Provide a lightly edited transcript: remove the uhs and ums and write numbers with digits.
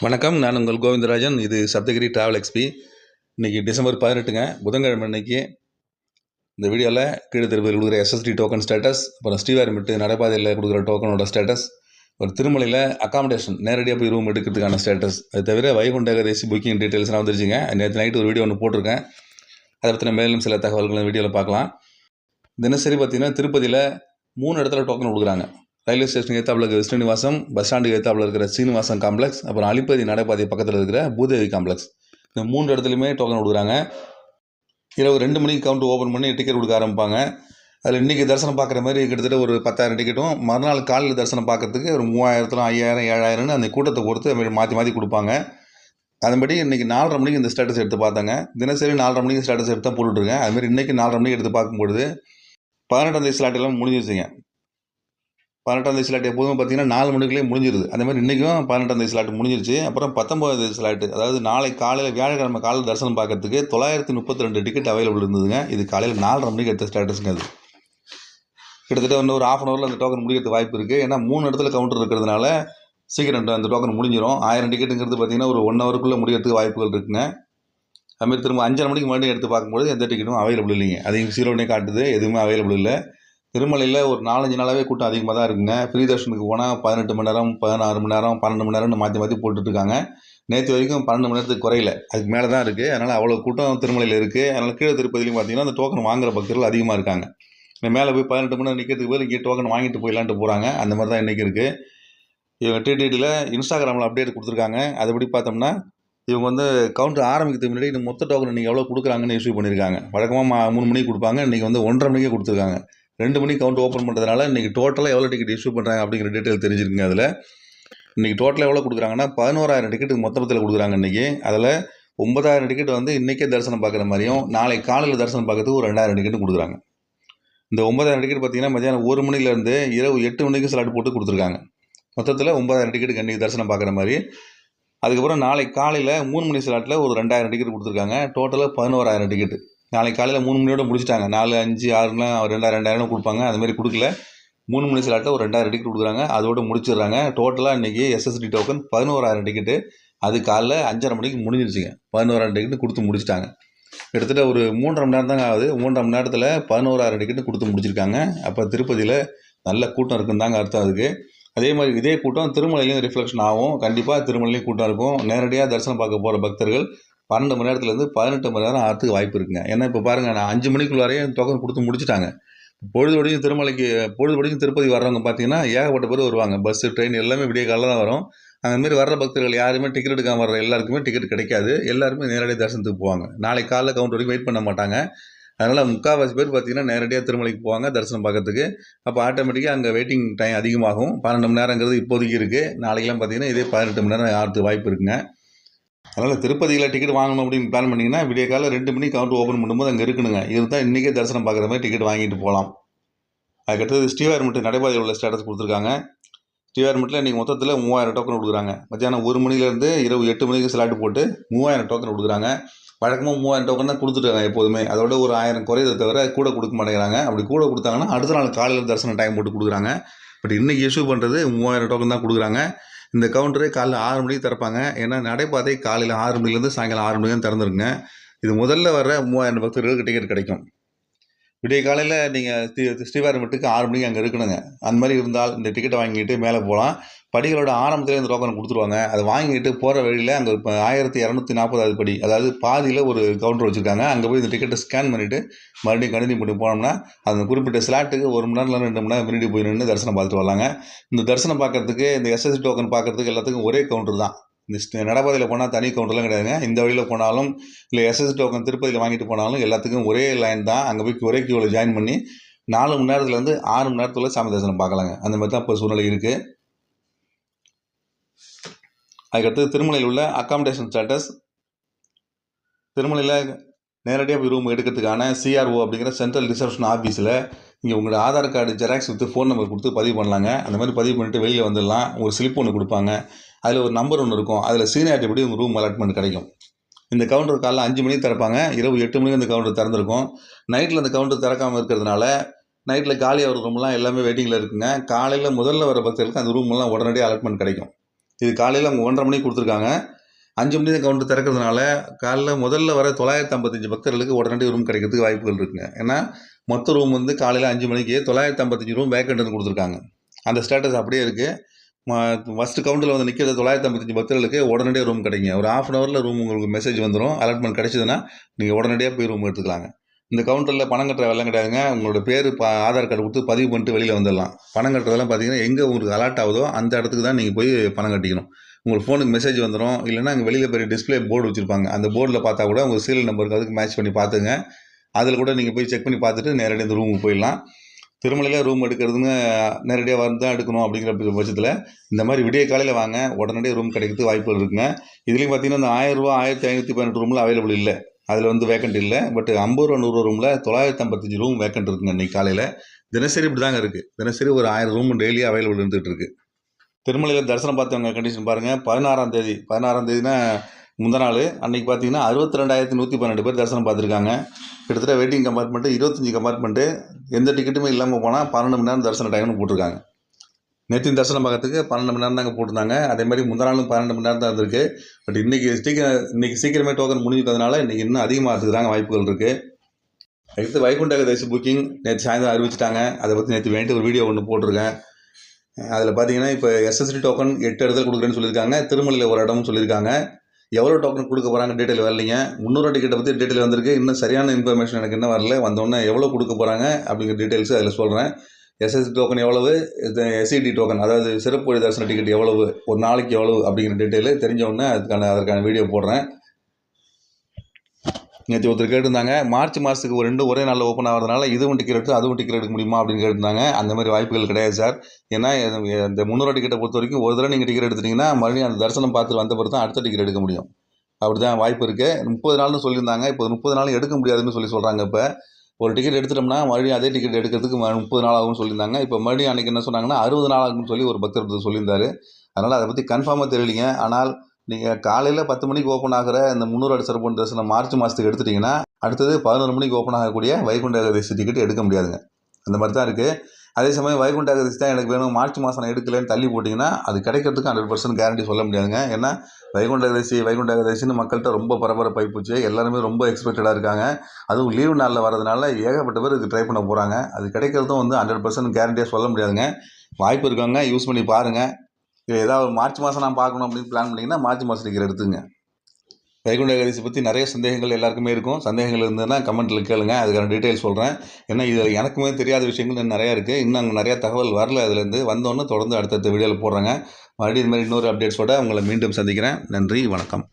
வணக்கம். நான் உங்கள் கோவிந்தராஜன். இது சப்தகிரி டிராவல் எக்ஸ்பி. இன்றைக்கி டிசம்பர் 18ங்க, புதன்கிழமை அன்னைக்கு இந்த வீடியோவில் கீழே திருப்பதியில் கொடுக்குற எஸ்எஸ்டி டோக்கன் ஸ்டேட்டஸ், அப்புறம் ஸ்ரீவாரிமெட்டு நடைபாதையில் கொடுக்குற டோக்கனோட ஸ்டேட்டஸ், ஒரு திருமலையில் அக்காமடேஷன் நேரடியாக போய் ரூம் எடுக்கிறதுக்கான ஸ்டேட்டஸ், அது தவிர வைகுண்ட ஏகாதசி புக்கிங் டீட்டெயில்ஸ்லாம் வந்துருச்சுங்க. நேற்று நைட்டு ஒரு வீடியோ ஒன்று போட்டிருக்கேன். அதை பற்றின மேலும் சில தகவல்களை வீடியோவில் பார்க்கலாம். தினசரி பார்த்திங்கன்னா திருப்பதியில் 3 இடத்துல டோக்கன் கொடுக்குறாங்க. ரயில்வே ஸ்டேஷனுக்கு ஏற்றாப்புல இருக்கிற ஸ்ரீனிவாசம், பஸ் ஸ்டாண்டுக்கு ஏற்றாப்புல இருக்கிற ஸ்ரீனிவாசம் காம்ப்ளெக்ஸ், அப்புறம் அலிப்பதி நடைபாதை பக்கத்தில் இருக்கிற பூதேவி காம்ப்ளெக்ஸ், இந்த 3 இடத்துலையுமே டோக்கன் கொடுக்குறாங்க. இரவு 2 மணிக்கு கவுண்டர் ஓப்பன் பண்ணி டிக்கெட் கொடுக்க ஆரம்பிப்பாங்க. அதில் இன்றைக்கி தரிசனம் பார்க்குற மாதிரி கிட்டத்தட்ட ஒரு 10,000 டிக்கெட்டும், மறுநாள் காலையில் தரிசனம் பார்க்குறதுக்கு ஒரு 3000, 5000, 7000ன்னு அந்த கூட்டத்தை பொறுத்து மாற்றி கொடுப்பாங்க. அதன்படி இன்றைக்கி 4:30 மணிக்கு இந்த ஸ்டேட்டஸ் எடுத்து பார்த்தாங்க. தினசரி 4:30 மணிக்கு ஸ்டேட்டஸ் எடுத்து தான் போட்டுட்ருக்கேன். அதுமாதிரி இன்றைக்கி 4:30 மணிக்கு எடுத்து பார்க்கும்பொழுது 18ஆம் தேதி ஸ்லாட் எல்லாம் முடிஞ்சிருச்சுங்க. 18ஆம் தேதி ஸ்லாட் எப்போதும் பார்த்தீங்கன்னா 4 மணிக்குள்ளே முடிஞ்சிருது. அந்த மாதிரி இன்றைக்கும் 18ஆம் தேதி ஸ்லாட் முடிஞ்சிருச்சு. அப்புறம் 19ஆம் தேதி ஸ்லாட்டு, அதாவது நாளை காலையில் வியாழக்கிழமை காலையில் தரிசனம் பார்க்கறதுக்கு 932 டிக்கெட் அவைலபிள் இருந்ததுங்க. இது காலையில் 4:30 மணிக்கு எடுத்த ஸ்டேட்டஸுங்க. அது கிட்டத்தட்ட வந்து ஒரு 1/2 ஹவரில் அந்த டோக்கன் முடிக்கிறதுக்கு வாய்ப்பு இருக்குது. ஏன்னா 3 இடத்துல கவுண்டர் இருக்கிறதுனால சீக்கிரம் அந்த டோக்கன் முடிஞ்சிடும். 1000 டிக்கெட்டுங்கிறது பார்த்தீங்கன்னா ஒரு 1 ஹவருக்குள்ளே முடிக்கிறதுக்கு வாய்ப்புகள் இருக்குங்க. அதுமாதிரி திரும்ப 5:30 மணிக்கு மறுபடியும் எடுத்து பார்க்கும்போது எந்த டிக்கெட்டும் அவைலபிள் இல்லைங்க. அது இங்கே ஜீரோனே காட்டுது, எதுவுமே அவைலபிள் இல்லை. திருமலையில் ஒரு 4-5 நாளாகவே கூட்டம் அதிகமாக தான் இருக்குங்க. ஃப்ரீ தர்ஷனுக்கு போனால் 18 மணி நேரம், 16 மணி நேரம், 12 மணி நேரம்னு மாற்றி போட்டுட்ருக்காங்க. நேற்று வரைக்கும் 12 மணி நேரத்துக்கு குறையில, அதுக்கு மேலே தான் இருக்குது. அதனால் அவ்வளோ கூட்டம் திருமலையில் இருக்குது. அதனால் கீழே திருப்பதிலையும் பார்த்திங்கன்னா அந்த டோக்கன் வாங்குகிற பக்தர்கள் அதிகமாக இருக்காங்க. மேலே போய் 18 மணி நேரம் நிற்கிறதுக்கு போய் இங்கே டோக்கன் வாங்கிட்டு போயிடலான்ட்டு போகிறாங்க. அந்த மாதிரி தான் இன்றைக்கி இருக்குது. இவங்க டிடிடியில் இன்ஸ்டாகிராமில் அப்டேட் கொடுத்துருக்காங்க. அதுபடி பார்த்தோம்னா இவங்க வந்து கவுண்டர் ஆரம்பிக்கிறதுக்கு முன்னாடி இந்த மொத்த டோக்கன் நீங்கள் எவ்வளோ கொடுக்குறாங்கன்னு இஷ்யூ பண்ணியிருக்காங்க. வழக்கமாக 3 மணிக்கு கொடுப்பாங்க, இன்றைக்கி வந்து 1:30 மணிக்கே கொடுத்துருக்காங்க. 2 மணிக்கு கவுண்டர் ஓப்பன் பண்ணுறதுனால இன்றைக்கி டோட்டலாக எவ்வளோ டிக்கெட் இஷ்யூ பண்ணுறாங்க அப்படிங்கிற டீட்டெயில் தெரிஞ்சிருக்குங்க. அதில் இன்றைக்கி டோட்டலாக எவ்வளோ கொடுக்குறாங்கன்னா 11,000 டிக்கெட்டுக்கு மொத்தத்தில் கொடுக்குறாங்க இன்றைக்கி. அதில் 9,000 டிக்கெட் வந்து இன்றைக்கே தரிசனம் பார்க்குற மாதிரியும், நாளை காலையில் தரிசனம் பார்க்கறதுக்கு ஒரு 2,000 டிக்கெட்டும் கொடுக்குறாங்க. இந்த 9,000 டிக்கெட் பார்த்திங்கன்னா மதியானம் 1 மணிலேருந்து இரவு 8 மணிக்கு ஸ்லாட் போட்டு கொடுத்துருக்காங்க. மொத்தத்தில் 9,000 டிக்கெட்டுக்கு இன்றைக்கி தரிசனம் பார்க்குற மாதிரி. அதுக்கப்புறம் நாளை காலையில் 3 மணி ஸ்லாட்டில் ஒரு 2,000 டிக்கெட் கொடுத்துருக்காங்க. டோட்டலாக 11,000 டிக்கெட்டு. நாளைக்கு காலையில் 3 மணியோட முடிச்சிட்டாங்க. 4, 5, 6லாம் 2,000 கொடுப்பாங்க. அதுமாரி கொடுக்கல. 3 மணி ஸ்லாட்டில் ஒரு 2,000 டிக்கெட் கொடுக்குறாங்க. அதோடு முடிச்சிடுறாங்க. டோட்டலாக இன்றைக்கி எஸ்எஸ்டி டோக்கன் 11,000 டிக்கெட்டு. அது காலைல 5:30 மணிக்கு முடிஞ்சிருச்சுங்க. 11,000 டிக்கெட்டு கொடுத்து முடிச்சிட்டாங்க. கிட்டத்தட்ட ஒரு 3.5 மணி நேரம் தாங்க ஆகுது. 3.5 மணி நேரத்தில் 11,000 டிக்கெட்டு கொடுத்து முடிச்சிருக்காங்க. அப்போ திருப்பதியில் நல்ல கூட்டம் இருக்குன்னு தாங்க அர்த்தம் அதுக்கு. அதே மாதிரி இதே கூட்டம் திருமலையிலையும் ரிஃப்ளெக்ஷன் ஆகும். கண்டிப்பாக திருமலையிலையும் கூட்டம் இருக்கும். நேரடியாக தரிசனம் பார்க்க போகிற பக்தர்கள் 12 மணி நேரத்துலேருந்து 18 மணி நேரம் ஆகிறதுக்கு வாய்ப்பு இருக்குங்க. ஏன்னா இப்போ பாருங்கள், நான் 5 மணிக்குள்ளாரையும் டோக்கன் கொடுத்து முடிச்சுட்டாங்க. பொழுதுபடியும் திருப்பதி வர்றவங்க பார்த்தீங்கன்னா ஏகப்பட்ட பேர் வருவாங்க. பஸ்ஸு, ட்ரெயின் எல்லாமே விடிய காலையில் தான் வரும். அந்தமாரி வர்ற பக்தர்கள் யாருமே டிக்கெட் எடுக்காமல் வர்ற எல்லாருக்குமே டிக்கெட் கிடைக்காது. எல்லாருமே நேரடியாக தரிசனத்துக்கு போவாங்க. நாளைக்கு காலைல கவுண்டர் வரைக்கும் வெயிட் பண்ண மாட்டாங்க. அதனால் முக்கால்வாசி பேர் பார்த்திங்கன்னா நேரடியாக திருமலைக்கு போவாங்க தரிசனம் பார்க்கறதுக்கு. அப்போ ஆட்டோமேட்டிக்காக அங்கே வெயிட்டிங் டைம் அதிகமாகும். 12 மணி நேரங்கிறது இப்போதைக்கு இருக்குது. நாளைக்கெல்லாம் பார்த்திங்கன்னா இதே 18 மணி நேரம் ஆகிறதுக்கு வாய்ப்பு இருக்குங்க. அதனால் திருப்பதியில் டிக்கெட் வாங்கணும் அப்படின்னு பிளான் பண்ணிங்கன்னா விடிய காலையில் 2 மணிக்கு கவுண்டர் ஓப்பன் பண்ணும்போது அங்கே இருக்கணுங்க. இருந்தால் இன்றைக்கே தரிசனம் பார்க்குற மாதிரி டிக்கெட் வாங்கிட்டு போகலாம். அதுக்கடுத்தது ஸ்ரீவாரிமெட்டு நடைபாதையில் உள்ள ஸ்டேட்டஸ் கொடுத்துருக்காங்க. ஸ்ரீவாரிமெட்டில் இன்றைக்கி மொத்தத்தில் 3000 டோக்கன் கொடுக்குறாங்க. மத்தியானம் 1 மணிலேருந்து இரவு 8 மணிக்கு ஸ்லாட்டு போட்டு 3000 டோக்கன் கொடுக்குறாங்க. வழக்கமாக 3000 டோக்கன் தான் கொடுத்துருக்காங்க எப்போதுமே. அதோட ஒரு 1000 குறையதை தவிர கூட கொடுக்க மாட்டேங்கிறாங்க. அப்படி கூட கொடுத்தாங்கன்னா அடுத்த நாள் காலையில் தரிசனம் டைம் போட்டு கொடுக்குறாங்க. பட் இன்றைக்கி இஷ்யூ பண்ணுறது 3000 டோக்கன் தான் கொடுக்குறாங்க. இந்த கவுண்டரே காலைல 6 மணிக்கு திறப்பாங்க. ஏன்னா நடைபாதை காலையில் 6 மணிலேருந்து சாயங்காலம் 6 மணிக்கு தான் திறந்துருங்க. இது முதல்ல வர 3000 பக்தர்களுக்கு டிக்கெட் கிடைக்கும். விடிய காலையில் நீங்கள் ஸ்ரீவாரிமெட்டுக்கு 6 மணிக்கு அங்கே இருக்கணுங்க. அந்த மாதிரி இருந்தால் இந்த டிக்கெட்டை வாங்கிட்டு மேலே போகலாம். படிகளோட ஆரம்பத்தில் இந்த டோக்கன் கொடுத்துருவாங்க. அதை வாங்கிட்டு போகிற வழியில் அங்கே இப்போ 1240வது படி, அதாவது பாதியில் ஒரு கவுண்டர் வச்சுருக்காங்க. அங்கே போய் இந்த டிக்கெட்டை ஸ்கேன் பண்ணிவிட்டு மறுபடியும் கண்டினியூ பண்ணி போனோம்னா அந்த குறிப்பிட்ட ஸ்லாட்டுக்கு 1 மணி நேரம் 2 மணி நேரம் முன்னாடி போய் நின்று தரிசனம் பார்த்துட்டு வரலாங்க. இந்த தரிசனம் பார்க்குறதுக்கு, இந்த எஸ்எஸ்டி டோக்கன் பார்க்குறதுக்கு எல்லாத்துக்கும் ஒரே கவுண்டர் தான். இந்த நடைபாதையில் போனால் தனி கவுண்டர்லாம் கிடையாதுங்க. இந்த வழியில் போனாலும் இல்லை எஸ்எஸ்டி டோக்கன் திருப்பதியில் வாங்கிட்டு போனாலும் எல்லாத்துக்கும் ஒரே லைன் தான். அங்கே போய் ஒரே கியூவில் ஜாயின் பண்ணி 4 மணி நேரத்துலேருந்து 6 மணி நேரத்துக்குள்ள சாமி தரிசனம் பார்க்கலாங்க. அந்த மாதிரி தான் இப்போ சூழ்நிலை இருக்குது. அதுக்கடுத்து திருமலையில் உள்ள அக்காமடேஷன் ஸ்டேட்டஸ். திருமலையில் நேரடியாக போய் ரூம் எடுக்கிறதுக்கான சிஆர்ஓ அப்படிங்கிற சென்ட்ரல் ரிசர்வேஷன் ஆஃபீஸில் இங்கே உங்களோட Aadhaar card xerox with phone number கொடுத்து பதிவு பண்ணலாங்க. அந்த மாதிரி பதிவு பண்ணிவிட்டு வெளியில் வந்துடலாம். ஒரு ஸ்லிப் ஒன்று கொடுப்பாங்க. அதில் ஒரு நம்பர் ஒன்று இருக்கும். அதில் சீனியாரிட்டி படி உங்கள் ரூம் அலாட்மெண்ட் கிடைக்கும். இந்த கவுண்டர் காலைல 5 மணிக்கு திறப்பாங்க. இரவு 8 மணிக்கு இந்த கவுண்டர் திறந்துருக்கும். நைட்டில் அந்த கவுண்டர் திறக்காமல் இருக்கிறதுனால நைட்டில் காலியாக ஒரு ரூம்லாம் எல்லாமே வெயிட்டிங்கில் இருக்குங்க. காலையில் முதல்ல வர பக்தர்களுக்கு அந்த ரூம்லாம் உடனடியாக அலாட்மெண்ட் கிடைக்கும். இது காலையில் அவங்க 1:30 மணிக்கு கொடுத்துருக்காங்க. 5 மணி தான் கவுண்டர் திறக்கிறதுனால காலைல முதல்ல வர 955 பக்தர்களுக்கு உடனடி ரூம் கிடைக்கிறதுக்கு வாய்ப்புகள் இருக்குங்க. ஏன்னா மொத்த ரூம் வந்து காலையில் 5 மணிக்கு 955 ரூம் வேக்கண்ட்னு கொடுத்துருக்காங்க. அந்த ஸ்டேட்டஸ் அப்படியே இருக்குது. ஃபஸ்ட்டு கவுண்டரில் வந்து நிற்கிற 955 பக்தர்களுக்கு உடனடியாக ரூம் கிடைக்குங்க. ஒரு 1/2 hourல ரூம் உங்களுக்கு மெசேஜ் வந்துடும். அலாட்மெண்ட் கிடைச்சதுன்னா நீங்கள் உடனடியாக போய் ரூம் எடுத்துக்கலாங்க. இந்த கவுண்டரில் பணம் கட்டுற வெள்ளம் கிடையாதுங்க. உங்களோட பேர் ஆதார் கார்டு கொடுத்து பதிவு பண்ணிட்டு வெளியில் வந்துடலாம். பணம் கட்டுறதெல்லாம் பார்த்தீங்கன்னா எங்கே உங்களுக்கு அலாட் ஆகுதோ அந்த இடத்துக்கு தான் நீங்கள் போய் பணம் கட்டிக்கணும். உங்களுக்கு ஃபோனுக்கு மெசேஜ் வந்துடும். இல்லைன்னா அங்கே வெளியில் பெரிய டிஸ்பிளே போர்டு வச்சுருப்பாங்க. அந்த போர்டில் பார்த்தா கூட உங்கள் சீரியல் நம்பருக்கு அதுக்கு மேட்ச் பண்ணி பார்த்துங்க. அதில் கூட நீங்கள் போய் செக் பண்ணி பார்த்துட்டு நேரடியாக இந்த ரூமுக்கு போயிடலாம். திருமலையில் ரூம் எடுக்கிறதுங்க நேரடியாக வந்து தான் எடுக்கணும் அப்படிங்கிற பட்சத்தில் இந்த மாதிரி விடிய காலையில் வாங்க, உடனடியாக ரூம் கிடைக்கிறதுக்கு வாய்ப்புகள் இருக்குங்க. இதுலேயும் பார்த்தீங்கன்னா இந்த 1000 ரூபா 1518 ரூமில் அவைலபிள் இல்லை. அதில் வந்து வேக்கண்ட் இல்லை. பட் 50 ரூபா 100 ரூமில் 955 ரூம் வேக்கண்ட் இருக்குங்க இன்றைக்கி காலையில். தினசரி இப்படி தாங்க இருக்குது. தினசரி ஒரு 1000 ரூம் டெய்லியாக அவைலபிள் இருந்துகிட்டு இருக்குது. திருமலையில் தரிசனம் பார்த்தவங்க கண்டிஷன் பாருங்கள். 16ஆம் தேதினா முந்த நாள் அன்றைக்கி பார்த்தீங்கன்னா 62,112 பேர் தரிசனம் பார்த்துருக்காங்க. கிட்டத்தட்ட வெயிட்டிங் கம்பார்ட்மெண்ட்டு 25 கம்பார்ட்மெண்ட்டு, எந்த டிக்கெட்டுமே இல்லாமல் போனால் 12 மணி நேரம் தரிசன டைம்னு போட்டிருக்காங்க. நேற்று தரிசனம் பார்க்கறதுக்கு 12 மணி நேரம் தாங்க போட்டிருந்தாங்க. அதே மாதிரி முந்த நாளும் 12 மணி நேரம் தான் இருந்திருக்கு. பட் இன்றைக்கி சீக்கிரமே டோக்கன் முடிஞ்சிருக்கிறதுனால இன்றைக்கி இன்னும் அதிகமாகிறதுக்கு தாங்க வாய்ப்புகள் இருக்குது. அடுத்து வைகுண்ட ஏகாதசி புக்கிங் நேற்று சாயந்தரம் அறிவிச்சிட்டாங்க. அதை பற்றி நேற்று வேண்டி ஒரு வீடியோ ஒன்று போட்டிருக்கேன். அதில் பார்த்தீங்கன்னா இப்போ எஸ்எஸ்டி டோக்கன் 8 இடத்துல கொடுக்குறேன்னு சொல்லியிருக்காங்க. திருமலையில் ஒரு இடம்னு சொல்லியிருக்காங்க. எவ்வளோ டோக்கன் கொடுக்க போகிறாங்க டீட்டெயில் வரலைங்க. 300 டிக்கெட்டை பற்றி டீட்டெயில் வந்திருக்கு. இன்னும் சரியான இன்ஃபர்மேஷன் எனக்கு இன்னும் வரல. வந்தோடனே எவ்வளோ கொடுக்க போகிறாங்க அப்படிங்கிற டீட்டெயில்ஸ் அதில் சொல்கிறேன். எஸ்எஸ்டி டோக்கன் எவ்வளவு, எஸ்சிடி டோக்கன் அதாவது சிறப்பு வழி தரிசன டிக்கெட் எவ்வளவு, ஒரு நாளைக்கு எவ்வளவு அப்படிங்கிற டீட்டெயிலு தெரிஞ்சவுடனே அதற்கான வீடியோ போடுறேன். நேற்று ஒருத்தர் கேட்டிருந்தாங்க, மார்ச் மாதத்துக்கு ஒரு 2 ஒரே நாளில் ஓப்பன் ஆகிறதுனால இதுவும் டிக்கெட் எடுத்து அதுவும் டிக்கெட் எடுக்க முடியுமா அப்படின்னு கேட்டிருந்தாங்க. அந்த மாதிரி வாய்ப்புகள் கிடையாது சார். ஏன்னா இந்த 300 டிக்கெட்டை பொறுத்த வரைக்கும் ஒரு தடவை நீங்கள் டிக்கெட் எடுத்துட்டிங்கன்னா மறுபடியும் அந்த தரிசனம் பார்த்துட்டு வந்த பிறகு தான் அடுத்த டிக்கெட் எடுக்க முடியும். அப்படி தான் வாய்ப்பு இருக்குது. 30 நாள்னு சொல்லியிருந்தாங்க. இப்போ 30 நாள் எடுக்க முடியாதுன்னு சொல்கிறாங்க. இப்போ ஒரு டிக்கெட் எடுத்துட்டோம்னா மறுபடியும் அதே டிக்கெட் எடுக்கிறதுக்கு 30 நாள் ஆகும்னு சொல்லியிருந்தாங்க. இப்போ மறுபடியும் அன்றைக்கி என்ன சொன்னாங்கன்னா 60 நாள் ஆகும்னு சொல்லி ஒரு பக்தர் சொல்லியிருந்தார். அதனால் அதை பற்றி கன்ஃபார்மாக தெரியலிங்க. ஆனால் நீங்கள் காலையில் 10 மணிக்கு ஓப்பன் ஆகிற இந்த 300 அடி சிறப்பு தரிசனம் மார்ச் மாதத்துக்கு எடுத்துட்டிங்கன்னா அடுத்தது 11 மணிக்கு ஓப்பன் ஆகக்கூடிய வைகுண்ட ஏகாதசி டிக்கெட் எடுக்க முடியாதுங்க. அந்த மாதிரி தான் இருக்குது. அதே சமயம் வைகுண்ட ஏகாதசி தான் எனக்கு வேணும், மார்ச் மாதம் நான் எடுக்கலைன்னு தள்ளி போட்டிங்கன்னா அது கிடைக்கிறதுக்கு 100% கேரண்டி சொல்ல முடியாதுங்க. ஏன்னா வைகுண்ட ஏகாதசின்னு மக்கள்கிட்ட ரொம்ப பரபரப்பாகி போச்சு. எல்லாருமே ரொம்ப எக்ஸ்பெக்டடாக இருக்காங்க. அதுவும் லீவு நாளில் வரதுனால ஏகப்பட்ட பேர் இதுக்கு ட்ரை பண்ண போகிறாங்க. அது கிடைக்கிறதும் வந்து 100% கேரண்டியாக சொல்ல முடியாதுங்க. வாய்ப்பு இருக்காங்க, யூஸ் பண்ணி பாருங்கள். இல்லை ஏதாவது மார்ச் மாதம் நான் பார்க்கணும் அப்படின்னு பிளான் பண்ணிங்கன்னா மார்ச் மாதம் டிக்கெட் எடுத்துங்க. வைகுண்ட ஏகாதசி பற்றி நிறைய சந்தேகங்கள் எல்லாருக்குமே இருக்கும். சந்தேகங்கள் இருந்ததுன்னா கமெண்ட்டில் கேளுங்க, அதுக்கான டீட்டெயில்ஸ் சொல்கிறேன். ஏன்னா இது எனக்குமே தெரியாத விஷயங்கள் நிறையா இருக்குது. இன்னும் அங்கே நிறையா தகவல் வரல. அதுலேருந்து வந்தோன்னே தொடர்ந்து அடுத்தடுத்த வீடியோவில் போடுறாங்க. மறுபடியும் இது மாதிரி இன்னொரு அப்டேட்ஸோடு உங்களை மீண்டும் சந்திக்கிறேன். நன்றி, வணக்கம்.